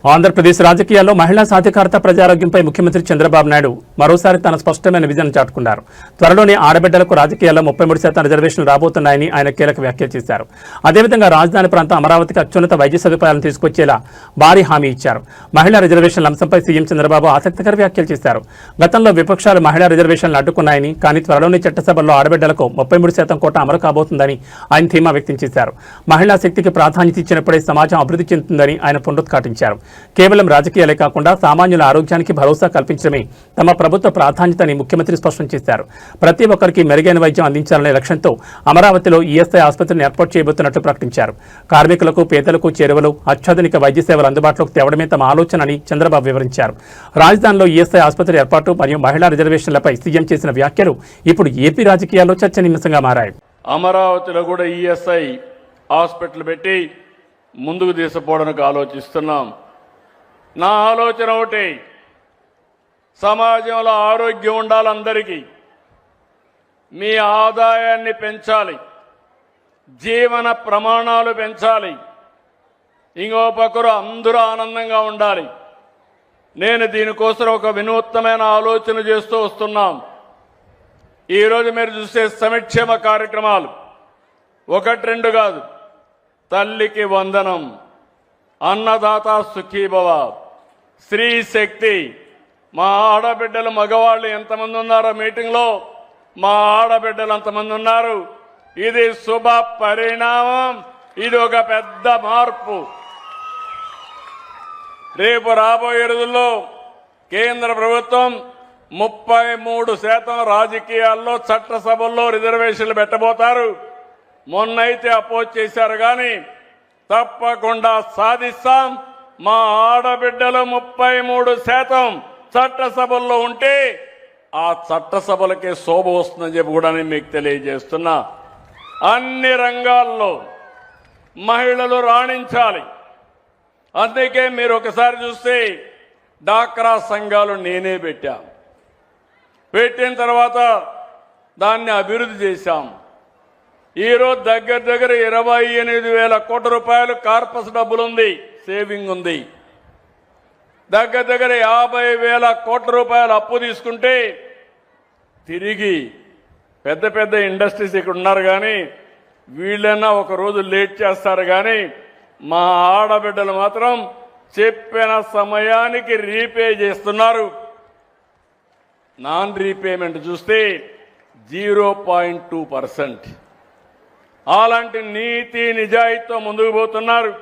ఆంధ్రప్రదేశ్ రాజకీయాల్లో మహిళా సాధికారత ప్రజారోగ్యంపై ముఖ్యమంత్రి చంద్రబాబు నాయుడు మరోసారి తన స్పష్టమైన విజన్ చాటుకున్నారు. త్వరలోనే ఆడబిడ్డలకు రాజకీయాల్లో 33% రిజర్వేషన్లు రాబోతున్నాయని ఆయన కీలక వ్యాఖ్యలు చేశారు. అదేవిధంగా రాజధాని ప్రాంతం అమరావతికి అత్యున్నత వైద్య సదుపాయాలను తీసుకొచ్చేలా భారీ హామీ ఇచ్చారు. మహిళా రిజర్వేషన్ల అంశంపై సీఎం చంద్రబాబు ఆసక్తికర వ్యాఖ్యలు చేశారు. గతంలో విపక్షాలు మహిళా రిజర్వేషన్లు అడ్డుకున్నాయని, కానీ త్వరలోనే చట్టసభల్లో ఆడబిడ్డలకు 33% కోట అమలు కాబోతుందని ఆయన ధీమా వ్యక్తం చేశారు. మహిళా శక్తికి ప్రాధాన్యత ఇచ్చినప్పుడే సమాజం అభివృద్ధి చెందుతుందని ఆయన పునరుద్ఘాటించారు. కేవలం రాజకీయాలే కాకుండా సామాన్యుల ఆరోగ్యానికి భరోసా కల్పించడమే తమ ప్రభుత్వ ప్రాధాన్యతని ముఖ్యమంత్రి స్పష్టం చేశారు. ప్రతి ఒక్కరికి మెరుగైన వైద్యం అందించాలనే లక్ష్యంతో అమరావతిలో ఈఎస్ఐ ఆసుపత్రిని ఏర్పాటు చేయబోతున్నట్లు ప్రకటించారు. కార్మికులకు, పేదలకు చేరువలు, అత్యాధునిక వైద్య సేవలు అందుబాటులోకి తేవడమే తమ ఆలోచన అని చంద్రబాబు వివరించారు. రాజధానిలో ఈఎస్ఐ ఆసుపత్రి ఏర్పాటు మరియు మహిళా రిజర్వేషన్లపై సీఎం చేసిన వ్యాఖ్యలు ఇప్పుడు ఏపీ రాజకీయాల్లో చర్చనీయాంశంగా మారాయి. అమరావతిలో కూడా ఈఎస్ఐ హాస్పిటల్ పెట్టి ముందుకు తీసుకుపోవడానికి ఆలోచిస్తున్నాం. నా ఆలోచన ఒకటి, సమాజంలో ఆరోగ్యం ఉండాలి, అందరికీ మీ ఆదాయాన్ని పెంచాలి, జీవన ప్రమాణాలు పెంచాలి, ఇంకో పక్కరు అందరూ ఆనందంగా ఉండాలి. నేను దీనికోసం ఒక వినూత్నమైన ఆలోచన చేస్తూ వస్తున్నాం. ఈరోజు మీరు చూసే సంక్షేమ కార్యక్రమాలు 1-2 కాదు. తల్లికి వందనం, అన్నదాత సుఖీభవ, స్త్రీ శక్తి. మా ఆడబిడ్డలు మగవాళ్ళు ఎంతమంది ఉన్నారో మీటింగ్లో, మా ఆడబిడ్డలు అంతమంది ఉన్నారు. ఇది శుభ పరిణామం, ఇది ఒక పెద్ద మార్పు. రేపు రాబోయే రోజుల్లో కేంద్ర ప్రభుత్వం 33% రాజకీయాల్లో చట్టసభల్లో రిజర్వేషన్లు పెట్టబోతారు. మొన్నైతే అపోజ్ చేశారు, కానీ తప్పకుండా సాధిస్తాం. మా ఆడబిడ్డలు 33% చట్టసభల్లో ఉంటే ఆ చట్టసభలకే శోభ వస్తుందని చెప్పి కూడా నేను మీకు తెలియజేస్తున్నా. అన్ని రంగాల్లో మహిళలు రాణించాలి. అందుకే మీరు ఒకసారి చూస్తే డాక్రా సంఘాలు నేనే పెట్టిన తర్వాత దాన్ని అభివృద్ధి చేశాం. ఈరోజు దగ్గర 28,000 కోట్ల రూపాయలు కార్పస్ డబ్బులుంది, సేవింగ్ ఉంది. దగ్గర 50,000 కోట్ల రూపాయలు అప్పు తీసుకుంటే తిరిగి పెద్ద ఇండస్ట్రీస్ ఇక్కడ ఉన్నారు, కానీ వీళ్ళన్నా ఒక రోజు లేట్ చేస్తారు, కానీ మా ఆడబిడ్డలు మాత్రం చెప్పిన సమయానికి రీపే చేస్తున్నారు. నాన్ రీపేమెంట్ చూస్తే 0.2%. అలాంటి నీతి నిజాయితీతో ముందుకు పోతున్నారు.